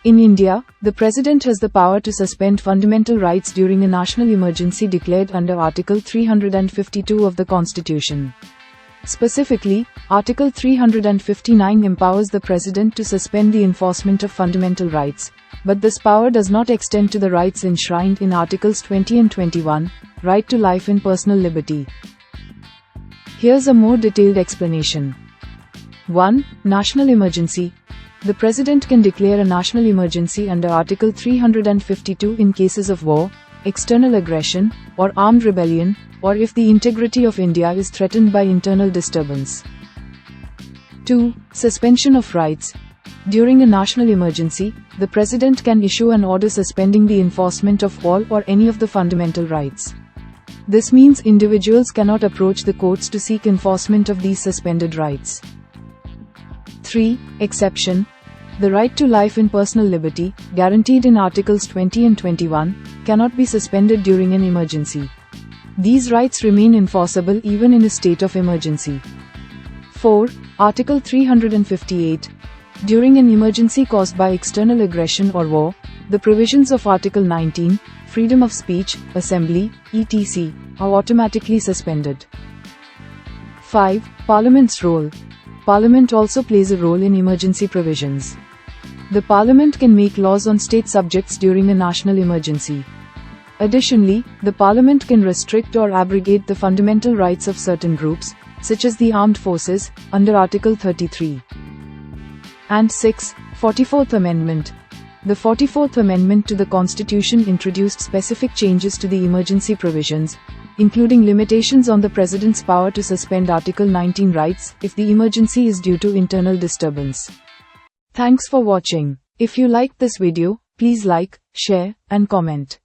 In India, the President has the power to suspend fundamental rights during a national emergency declared under Article 352 of the Constitution. Specifically, Article 359 empowers the President to suspend the enforcement of fundamental rights, but this power does not extend to the rights enshrined in Articles 20 and 21, right to life and personal liberty. Here's a more detailed explanation. 1. National emergency. The President can declare a national emergency under Article 352 in cases of war, external aggression, or armed rebellion, or if the integrity of India is threatened by internal disturbance. 2. Suspension of rights. During a national emergency, the President can issue an order suspending the enforcement of all or any of the fundamental rights. This means individuals cannot approach the courts to seek enforcement of these suspended rights. 3. Exception. The right to life and personal liberty, guaranteed in Articles 20 and 21, cannot be suspended during an emergency. These rights remain enforceable even in a state of emergency. 4. Article 358. During an emergency caused by external aggression or war, the provisions of Article 19, freedom of speech, assembly, etc., are automatically suspended. 5. Parliament's role. Parliament also plays a role in emergency provisions. The Parliament can make laws on state subjects during a national emergency. Additionally, the Parliament can restrict or abrogate the fundamental rights of certain groups, such as the armed forces, under Article 33. And 6. 44th Amendment. The 44th Amendment to the Constitution introduced specific changes to the emergency provisions, including limitations on the President's power to suspend Article 19 rights if the emergency is due to internal disturbance. Thanks for watching. If you liked this video, please like, share, and comment.